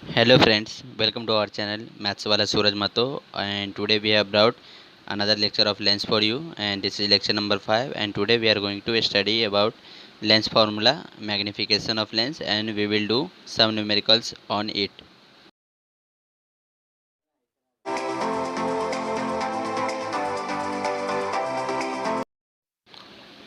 Hello friends, welcome to our channel Maths Wala Suraj Mato, and today we have brought another lecture of lens for you, and this is lecture number 5, and today we are going to study about lens formula, magnification of lens, and we will do some numericals on it.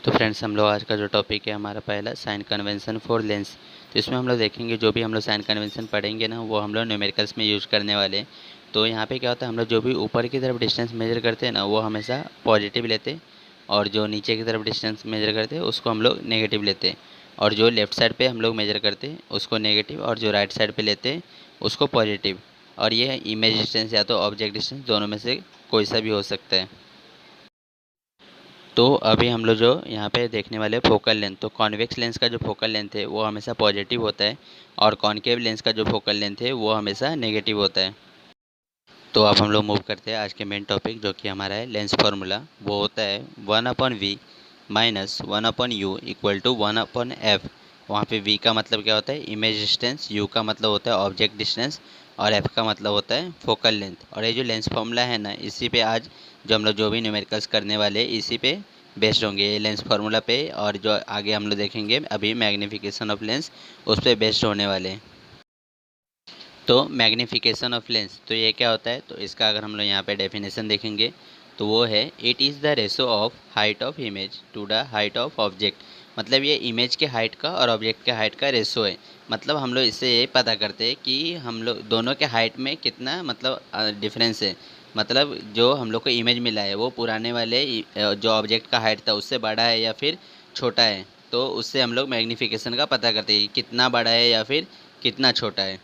तो friends हम लोग आज का जो topic है हमारा पहला sign convention for Lenz. तो इसमें हम लोग देखेंगे जो भी हम लोग साइन कन्वेंशन पढ़ेंगे ना वो हम लोग न्यूमेरिकल्स में यूज़ करने वाले हैं। तो यहाँ पे क्या होता है, हम लोग जो भी ऊपर की तरफ डिस्टेंस मेजर करते हैं ना वो हमेशा पॉजिटिव लेते हैं, और जो नीचे की तरफ डिस्टेंस मेजर करते हैं उसको हम लोग नेगेटिव लेते हैं, और जो लेफ़्ट साइड पे हम लोग मेजर करते हैं उसको नेगेटिव, और जो राइट साइड पे लेते हैं उसको पॉजिटिव। और ये इमेज डिस्टेंस या तो ऑब्जेक्ट डिस्टेंस दोनों में से कोई सा भी हो सकता है। तो अभी हम लोग जो यहाँ पे देखने वाले फोकल लेंथ, तो कॉन्वेक्स लेंस का जो फोकल लेंथ है वो हमेशा पॉजिटिव होता है, और कॉनकेव लेंस का जो फोकल लेंथ है वो हमेशा नेगेटिव होता है। तो अब हम लोग मूव करते हैं आज के मेन टॉपिक जो कि हमारा है लेंस फार्मूला। वो होता है 1/v minus 1/u equal to 1/f। वहाँ पे v का मतलब क्या होता है, इमेज डिस्टेंस, u का मतलब होता है ऑब्जेक्ट डिस्टेंस, और f का मतलब होता है फोकल लेंथ। और ये जो लेंस फार्मूला है ना, इसी पे आज जो हम लोग जो भी न्यूमेरिकल्स करने वाले हैं इसी पे बेस्ड होंगे, ये लेंस फार्मूला पे, और जो आगे हम लोग देखेंगे अभी मैग्नीफिकेशन ऑफ लेंस उस पर बेस्ड होने वाले हैं। तो मैग्नीफिकेशन ऑफ लेंस, तो ये क्या होता है, तो इसका अगर हम लोग यहाँ पे डेफिनेशन देखेंगे तो वो है it is the ratio of height of image to the height of object. मतलब ये इमेज के हाइट का और ऑब्जेक्ट के हाइट का रेशो है। मतलब हम लोग इससे ये पता करते हैं कि हम लोग दोनों के हाइट में कितना मतलब डिफरेंस है। मतलब जो हम लोग को इमेज मिला है वो पुराने वाले जो ऑब्जेक्ट का हाइट था उससे बड़ा है या फिर छोटा है। तो उससे हम लोग मैग्नीफिकेशन का पता करते हैं कि कितना बड़ा है या फिर कितना छोटा है।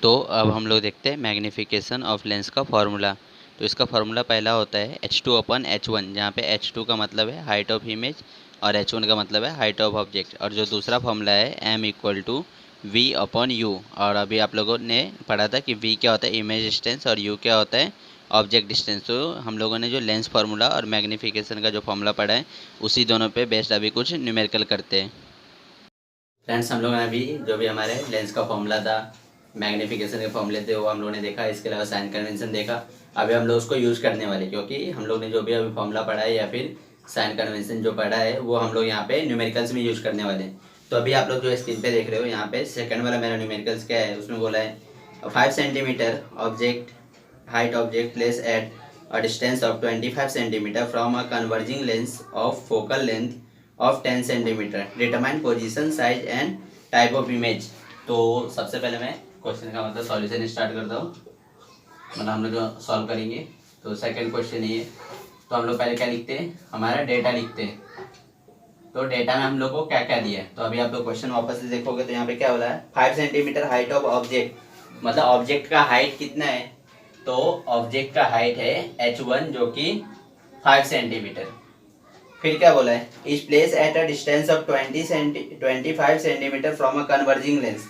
तो अब हम लोग देखते हैं मैग्नीफिकेशन ऑफ लेंस का फार्मूला। तो इसका फार्मूला पहला होता है H2/H1, जहाँ पे H2 का मतलब है हाइट ऑफ इमेज और H1 का मतलब है हाइट ऑफ ऑब्जेक्ट। और जो दूसरा फार्मूला है M=V/U। और अभी आप लोगों ने पढ़ा था कि V क्या होता है, इमेज डिस्टेंस, और U क्या होता है, ऑब्जेक्ट डिस्टेंस। तो हम लोगों ने जो लेंस फार्मूला और मैग्नीफिकेशन का जो फार्मूला पढ़ा है उसी दोनों पे बेस्ड अभी कुछ न्यूमेरिकल करते हैं। फ्रेंड्स हम लोगों ने अभी जो भी हमारे लेंस का फॉर्मूला था, मैग्नीफिकेशन के फॉर्मूले थे, वो हम लोगों ने देखा। इसके अलावा साइन कन्वेंशन देखा। अभी हम लोग उसको यूज़ करने वाले, क्योंकि हम लोग ने जो भी अभी फॉर्मूला पढ़ा है या फिर साइन कन्वेंशन जो पढ़ा है वो हम लोग यहाँ पे न्यूमेरिकल्स में यूज़ करने वाले हैं। तो अभी आप लोग जो स्क्रीन पे देख रहे हो यहाँ पे सेकंड वाला मेरा न्यूमेरिकल्स क्या है, उसमें बोला है 5 centimetre object height object place at a distance of 25 centimeter from a converging lens of focal length of 10 centimeter. Determine position, size and type of image. तो सबसे पहले मैं क्वेश्चन का मतलब सॉल्यूशन स्टार्ट करता हूँ, मतलब हम लोग जो सॉल्व करेंगे। तो सेकंड क्वेश्चन ये, तो हम लोग पहले क्या लिखते हैं, हमारा डेटा लिखते हैं। तो डेटा में हम लोग को क्या क्या दिया है, तो अभी आप लोग क्वेश्चन वापस से देखोगे तो यहाँ पे क्या बोला है, 5 सेंटीमीटर हाइट ऑफ ऑब्जेक्ट, मतलब ऑब्जेक्ट का हाइट कितना है, तो ऑब्जेक्ट का हाइट है H1 जो कि 5 सेंटीमीटर। फिर क्या बोला है, is place at a distance of 25 centimetre from a converging lens.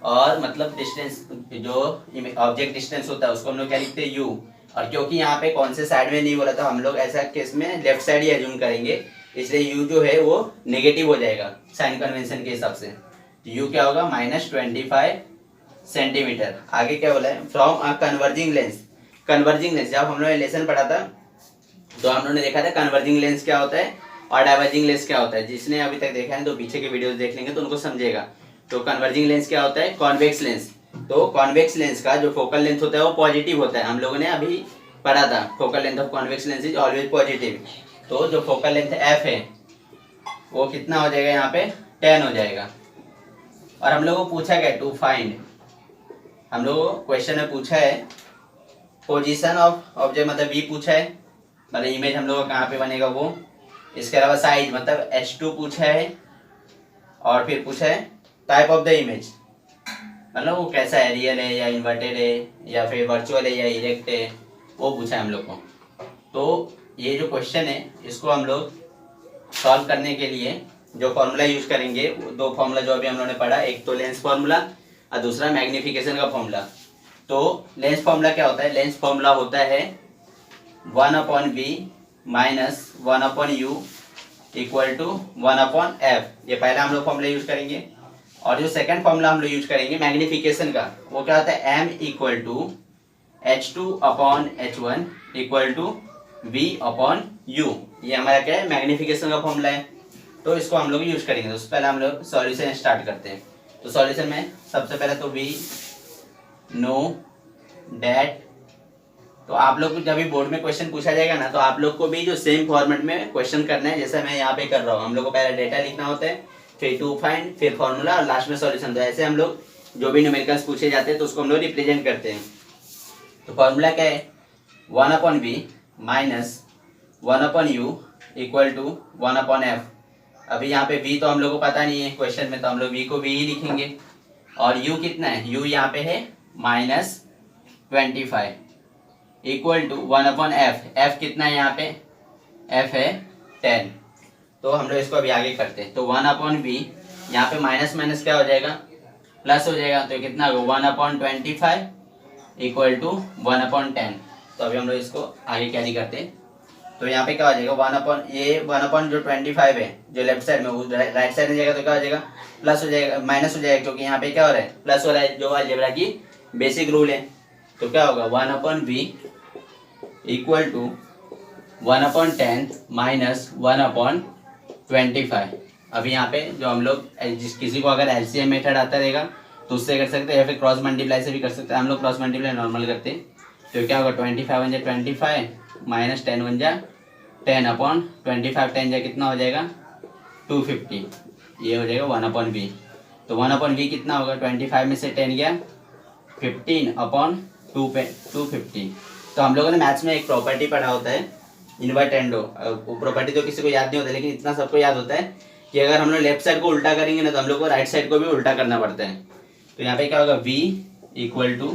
और मतलब डिस्टेंस जो ऑब्जेक्ट डिस्टेंस होता है उसको हम लोग क्या लिखते हैं, u। और क्योंकि यहाँ पे कौन से साइड में नहीं बोला था, हम लोग ऐसा केस में लेफ्ट साइड ही एज्यूम करेंगे, इसलिए u जो है वो नेगेटिव हो जाएगा साइन कन्वेंशन के हिसाब से। तो u क्या होगा, -25 सेंटीमीटर। आगे क्या बोला है, from a converging lens. Converging lens जब हम लोग लेसन पढ़ा था तो हम लोगों ने देखा था कन्वर्जिंग लेंस क्या होता है और डाइवर्जिंग लेंस क्या होता है। जिसने अभी तक देखा है तो पीछे के वीडियोस देख लेंगे तो उनको समझेगा। तो कन्वर्जिंग लेंस क्या होता है, कॉन्वेक्स लेंस। तो कॉन्वेक्स लेंस का जो फोकल लेंथ होता है वो पॉजिटिव होता है, हम लोगों ने अभी पढ़ा था। Focal length of convex lens is always positive. तो जो फोकल लेंथ एफ है वो कितना हो जाएगा, यहाँ पे 10 हो जाएगा। और हम लोगों को पूछा गया टू फाइंड, हम लोगों को क्वेश्चन में पूछा है पोजीशन ऑफ ऑब्जेक्ट, मतलब वी पूछा है, मतलब इमेज हम लोग कहाँ पे बनेगा वो। इसके अलावा साइज मतलब H2 पूछा है, और फिर पूछा है टाइप ऑफ द इमेज, मतलब वो कैसा है, रियल है या इन्वर्टेड है या फिर वर्चुअल है या इरेक्ट है, वो पूछा है हम लोग को। तो ये जो क्वेश्चन है इसको हम लोग सॉल्व करने के लिए जो फॉर्मूला यूज करेंगे, दो फॉर्मूला जो अभी हम लोगों ने पढ़ा, एक तो लेंस फॉर्मूला और दूसरा मैग्नीफिकेशन का फॉर्मूला। तो लेंस फॉर्मूला क्या होता है, लेंस फॉर्मूला होता है 1/v minus 1/u equal to 1/f। ये पहला हम लोग फॉर्मूला यूज करेंगे। और जो सेकंड फॉर्मूला हम लोग यूज करेंगे मैग्निफिकेशन का, वो क्या होता है, m equal to H2 upon H1 equal to V upon U। ये हमारा क्या है, मैग्निफिकेशन का फॉर्मूला है। तो इसको हम लोग यूज करेंगे। तो उससे पहले हम लोग सॉल्यूशन स्टार्ट करते हैं। तो सॉल्यूशन में सबसे पहले तो वी नो डैट, तो आप लोग को जब भी बोर्ड में क्वेश्चन पूछा जाएगा ना, तो आप लोग को भी जो सेम फॉर्मेट में क्वेश्चन करना है, जैसे मैं यहाँ पे कर रहा हूँ। हम लोग को पहले डेटा लिखना होता है, फिर टू फाइंड, फिर फॉर्मूला और लास्ट में सॉल्यूशन। तो ऐसे हम लोग जो भी न्यूमेरिकल्स पूछे जाते हैं तो उसको हम लोग रिप्रेजेंट करते हैं। तो फॉर्मूला क्या है, 1/v minus 1/u equal to 1/f। अभी यहाँ पे v तो हम लोग को पता नहीं है क्वेश्चन में, तो हम लोग v को v ही लिखेंगे। और u कितना है, u यहाँ पे है -25 इक्वल टू 1/f। f कितना है यहाँ पे, f है 10। तो हम लोग इसको अभी आगे करते हैं। तो 1/v, यहाँ पे माइनस माइनस क्या हो जाएगा, प्लस हो जाएगा। तो कितना होगा, 1/25 इक्वल टू 1/10। तो अभी हम लोग इसको आगे कैरी करते हैं। तो यहाँ पे क्या हो जाएगा, 1 जो 25 है जो लेफ्ट साइड में, वो राइट साइड में जाएगा तो क्या हो जाएगा, प्लस हो जाएगा, माइनस हो जाएगा, क्योंकि यहाँ पे क्या हो रहा है, प्लस हो रहा है, जो अलजेब्रा की बेसिक रूल है। तो क्या होगा, 1/v इक्वल टू 1/10 माइनस 1/25। अभी यहाँ पे जो हम लोग किसी को अगर एलसीएम मेथड आता रहेगा तो उससे कर सकते हैं, या फिर क्रॉस मल्टीप्लाई से भी कर सकते हैं। हम लोग क्रॉस मल्टीप्लाई नॉर्मल करते हैं। तो क्या होगा, 25 1 जा 25 माइनस 10 1 जा 10/25, 10 जा कितना हो जाएगा 250। ये हो जाएगा 1/v। तो 1/v कितना होगा, 25 में से 10 गया 15/250। तो हम लोगों ने मैथ्स में एक प्रॉपर्टी पढ़ा होता है, इन्वर्टेंडो। वो प्रॉपर्टी तो किसी को याद नहीं होता, लेकिन इतना सबको याद होता है कि अगर हम लोग लेफ्ट साइड को उल्टा करेंगे ना, तो हम लोग को राइट साइड को भी उल्टा करना पड़ता है। तो यहाँ पे क्या होगा, v इक्वल टू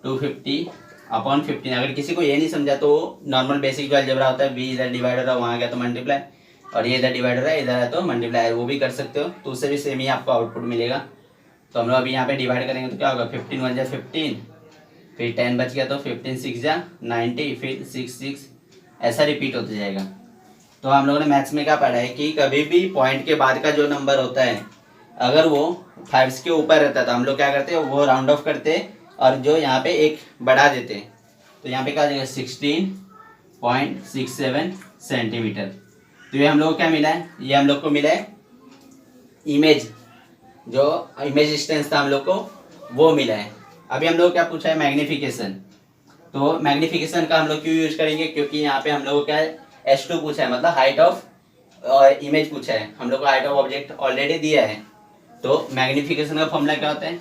250/15। अगर किसी को ये नहीं समझा तो नॉर्मल बेसिक जो अलजेब्रा होता है, v इधर डिवाइड हो रहा है, वहाँ गया तो मल्टीप्लाई, और ये इधर डिवाइड हो रहा है, इधर है तो मल्टीप्लाई, वो भी कर सकते हो। तो उससे भी सेम ही आपको आउटपुट मिलेगा। तो हम लोग अभी यहाँ पे डिवाइड करेंगे तो क्या होगा, 15 1 जा 15, फिर 10 बच गया तो 15 6 जा 90, फिर 6 6, ऐसा रिपीट होता जाएगा। तो हम लोगों ने मैथ्स में क्या पढ़ा है कि कभी भी पॉइंट के बाद का जो नंबर होता है, अगर वो 5 के ऊपर रहता है तो हम लोग क्या करते हैं, वो राउंड ऑफ करते हैं और जो यहाँ पे एक बढ़ा देते हैं। तो यहाँ पे क्या हो जाएगा, 16.67 सेंटीमीटर। तो ये हम लोग को क्या मिला है, ये हम लोग को मिला है इमेज, जो इमेज डिस्टेंस था हम लोग को वो मिला है। अभी हम लोग क्या पूछा है, मैग्निफिकेशन। तो मैग्निफिकेशन का हम लोग क्यों यूज करेंगे, क्योंकि यहाँ पे हम लोग को क्या है, H2 पूछा है, मतलब हाइट ऑफ इमेज पूछा है। हम लोग को हाइट ऑफ ऑब्जेक्ट ऑलरेडी दिया है। तो मैग्निफिकेशन का फॉर्मूला क्या होता है,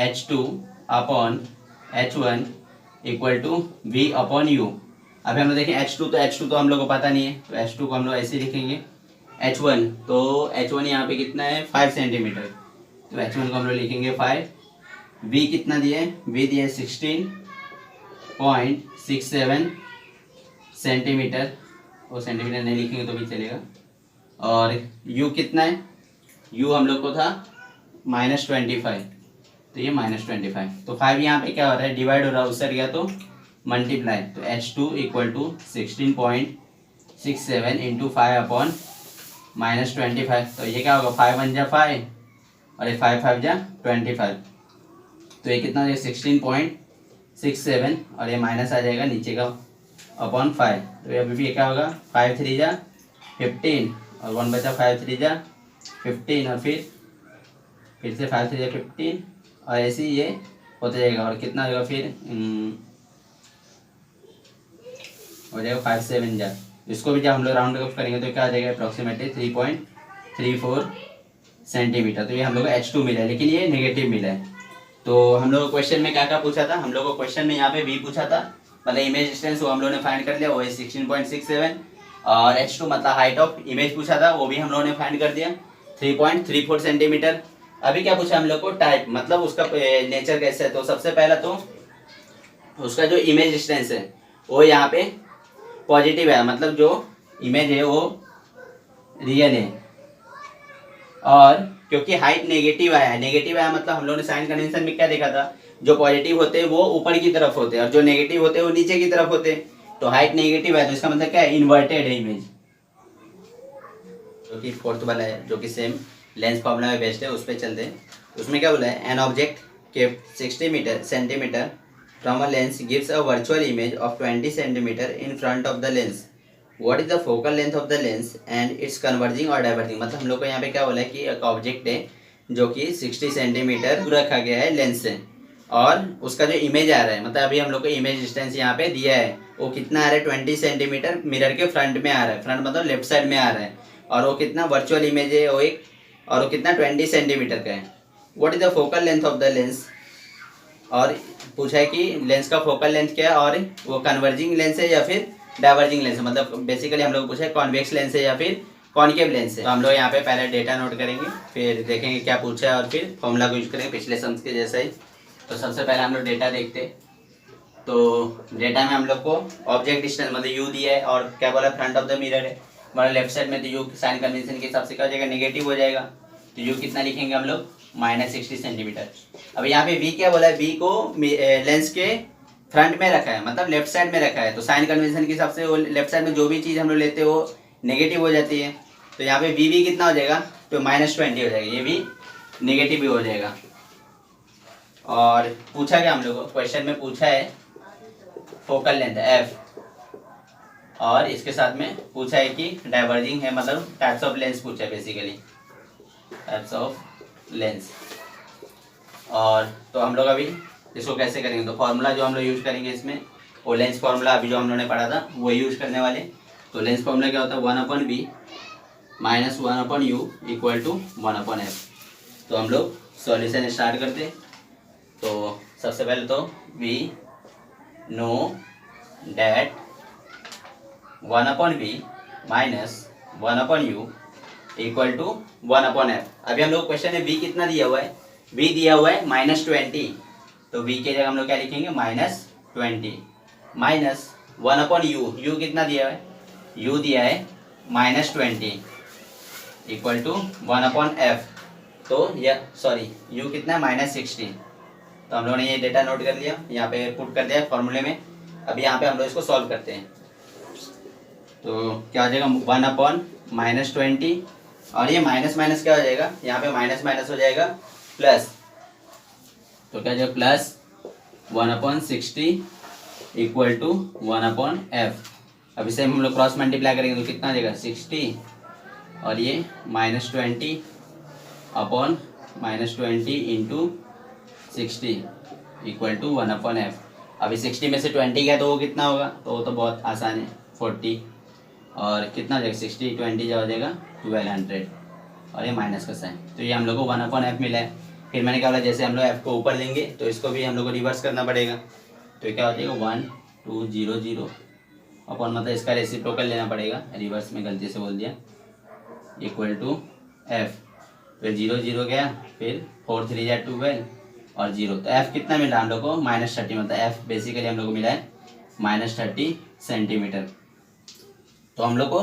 H2/H1 इक्वल टू V/U। अभी हम लोग देखें H2 तो हम लोग को पता नहीं है, तो H2 को हम लोग ऐसे लिखेंगे। H1 तो H1 यहाँ पे कितना है, 5 सेंटीमीटर, तो H1 को हम लोग लिखेंगे 5। V कितना दिए, V दिए 16.67 सेंटीमीटर, वो सेंटीमीटर नहीं लिखेंगे तो भी चलेगा। और U कितना है, U हम लोग को था -25, तो ये -25। तो 5 यहाँ पे क्या हो रहा है, डिवाइड हो रहा है, उस साइड गया तो मल्टीप्लाई। तो H2 इक्वल टू 16.67 इंटू 5/-25। तो ये क्या होगा, 5 1 जा 5 और ये 5 5 जा 25। तो ये कितना हो जाएगा, 16.67, और ये माइनस आ जाएगा नीचे का /5। तो ये अभी भी क्या होगा, 5 3 जा 15 और 1 बचा, 5 3 जा 15, और फिर से 5 3 जा 15, और ऐसे ही ये होता जाएगा। और कितना होगा फिर, हो जाएगा 5 7 जा, इसको भी जब हम लोग राउंड अप करेंगे तो क्या आ जाएगा, अप्रॉक्सीमेटली 3.34 सेंटीमीटर। तो ये हम लोग को H2 मिला है, लेकिन ये नेगेटिव मिला है। तो हम लोग को क्वेश्चन में क्या क्या पूछा था, हम लोग को क्वेश्चन में यहाँ पे V पूछा था, मतलब इमेज डिस्टेंस, वो हम लोगों ने फाइंड कर लिया, वो है 16.67। और H2 मतलब हाइट ऑफ इमेज पूछा था, वो भी हम लोगों ने फाइंड कर दिया 3.34 सेंटीमीटर। अभी क्या पूछा हम लोग को, टाइप, मतलब उसका नेचर कैसे है। तो सबसे पहला तो उसका जो इमेज डिस्टेंस है वो यहाँ पे पॉजिटिव है, मतलब जो इमेज है वो रियल है। और क्योंकि हाइट नेगेटिव आया मतलब हम लोगों ने साइन कन्वेंशन में क्या देखा था, जो पॉजिटिव होते हैं वो ऊपर की तरफ होते हैं और जो नेगेटिव होते हैं वो नीचे की तरफ होते हैं। तो हाइट नेगेटिव है तो इसका मतलब क्या है, इन्वर्टेड है इमेज, जो कि फोर्थ वाला है, जो कि सेम लेंस फॉर्मूला में बेस्ड है, उस पर चलते हैं। उसमें क्या बोला है, एन ऑब्जेक्ट के 60 centimetre from a lens gives a virtual image of 20 centimetre in front of the lens. What is the focal length of the lens and it's converging और डाइवर्जिंग। मतलब हम लोग को यहाँ पे क्या बोला है कि एक ऑब्जेक्ट है जो कि 60 सेंटीमीटर दूर रखा गया है लेंस से, और उसका जो इमेज आ रहा है, मतलब अभी हम लोग को इमेज डिस्टेंस यहाँ पे दिया है, वो कितना आ रहा है 20 सेंटीमीटर मिरर के फ्रंट में आ रहा है, फ्रंट मतलब लेफ्ट साइड में आ रहा है, और वो कितना वर्चुअल इमेज है वो एक, और वो कितना 20 सेंटीमीटर का है। What is the focal length of the lens, और पूछा है कि लेंस का फोकल लेंथ क्या है, और वो कन्वर्जिंग लेंस है या फिर डाइवर्जिंग लेंस है, मतलब बेसिकली हम लोग पूछा है कॉन्वेक्स लेंस है या फिर कॉनकेव लेंस है। तो हम लोग यहाँ पे पहले डेटा नोट करेंगे, फिर देखेंगे क्या पूछा है, और फिर फॉर्मूला को यूज करेंगे पिछले सम्स के जैसा ही। तो सबसे पहले हम लोग डेटा देखते हैं। तो डेटा में हम लोग को ऑब्जेक्ट डिस्टेंस मतलब यू दिया है, और क्या बोला फ्रंट ऑफ द मिरर है हमारा लेफ्ट साइड में, तो यू साइन कन्वेंशन के हिसाब से क्या हो जाएगा, नेगेटिव हो जाएगा। तो यू कितना लिखेंगे हम लोग, -60 सेंटीमीटर। अब यहाँ पे वी क्या बोला है, वी को लेंस के फ्रंट में रखा है, मतलब लेफ्ट साइड में रखा है, तो साइन कन्वेंशन के हिसाब से वो लेफ्ट साइड में जो भी चीज़ हम लोग लेते हैं वो नेगेटिव हो जाती है। तो यहाँ पे वी कितना हो जाएगा, तो -20 हो जाएगा, ये भी नेगेटिव भी हो जाएगा। और पूछा क्या हम लोग को, क्वेश्चन में पूछा है फोकल लेंथ एफ, और इसके साथ में पूछा है कि डाइवर्जिंग है, मतलब टाइप्स ऑफ लेंस पूछा है, बेसिकली टाइप्स ऑफ लेंस। और तो हम लोग अभी इसको कैसे करेंगे, तो फॉर्मूला जो हम लोग यूज करेंगे इसमें, वो लेंस फॉर्मूला अभी जो हम लोगों ने पढ़ा था वो यूज करने वाले। तो लेंस फॉर्मूला क्या होता है, 1/b - 1/u = 1/f। तो हम लोग सॉल्यूशन स्टार्ट करते। तो सबसे पहले तो we know that 1/b - 1/u = 1/f। अभी हम लोग क्वेश्चन में b कितना दिया हुआ है, b दिया हुआ है -20, तो b की जगह हम लोग क्या लिखेंगे, -20 माइनस 1/u, u कितना दिया है, u दिया है -20 = 1/f। तो यह सॉरी u कितना है, -60। तो हम लोगों ने ये डेटा नोट कर लिया, यहाँ पे पुट कर दिया फॉर्मूले में। अब यहाँ पे हम लोग इसको सॉल्व करते हैं। तो क्या हो जाएगा, 1/-20, और ये माइनस माइनस क्या हो जाएगा, यहाँ पे माइनस माइनस हो जाएगा प्लस, तो क्या हो जाएगा प्लस 1/60 = 1/f। अब इसे हम लोग क्रॉस मल्टीप्लाई करेंगे तो कितना हो जाएगा, 60, और ये -20 अपॉन -20 इंटू 60 = 1/f। अभी 60 में से 20 गया तो वो कितना होगा, तो वो तो बहुत आसान है, 40, और कितना हो जाएगा 60 20 जो हो जाएगा 1200, और ये माइनस का साइन। तो ये हम लोग को 1/f मिला है। फिर मैंने क्या बोला, जैसे हम लोग f को ऊपर लेंगे तो इसको भी हम लोग को रिवर्स करना पड़ेगा। तो क्या हो जाएगा 1200 अपॉन, मतलब इसका रेसिप्रोकल लेना पड़ेगा, रिवर्स में गलती से बोल दिया, = f। फिर 0 0 गया, फिर 4 3 या 12 और 0, तो f कितना मिला हम लोग को, -30, मतलब f बेसिकली हम लोग को मिला है -30 सेंटीमीटर। तो हम लोग को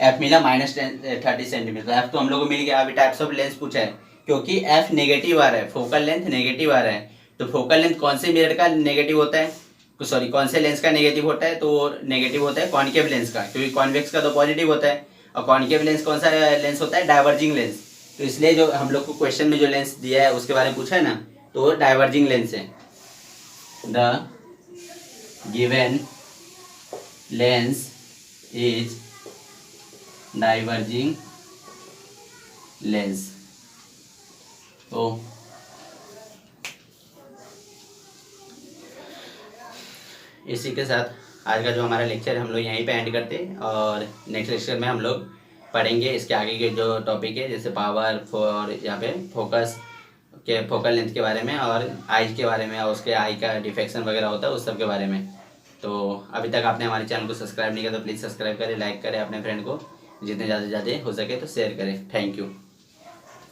f मिला -30 सेंटीमीटर। f तो हम लोग को मिल गया। अभी टाइप्स ऑफ लेंस पूछा है, क्योंकि f नेगेटिव आ रहा है, फोकल लेंथ नेगेटिव आ रहा है, तो फोकल लेंथ कौन से मिरर का नेगेटिव होता है, सॉरी कौन से लेंस का नेगेटिव होता है, तो वो नेगेटिव होता है कॉनकेव लेंस का, क्योंकि कॉन्वेक्स का तो पॉजिटिव होता है, और कॉनकेव लेंस कौन सा लेंस होता है, डाइवर्जिंग लेंस। तो इसलिए जो हम लोग को क्वेश्चन में जो लेंस दिया है उसके बारे में पूछा है ना, तो वो डाइवर्जिंग लेंस है। The given lens is diverging lens. तो इसी के साथ आज का जो हमारा लेक्चर हम लोग यहीं पे एंड करते हैं, और नेक्स्ट लेक्चर में हम लोग पढ़ेंगे इसके आगे के जो टॉपिक है, जैसे पावर और यहाँ पे फोकस के फोकल लेंथ के बारे में, और आइज के बारे में, और उसके आई का डिफेक्शन वगैरह होता है उस सब के बारे में। तो अभी तक आपने हमारे चैनल को सब्सक्राइब नहीं किया तो प्लीज़ सब्सक्राइब करें, लाइक करें, अपने फ्रेंड को जितने ज़्यादा से ज़्यादा हो सके तो शेयर करें। Thank you.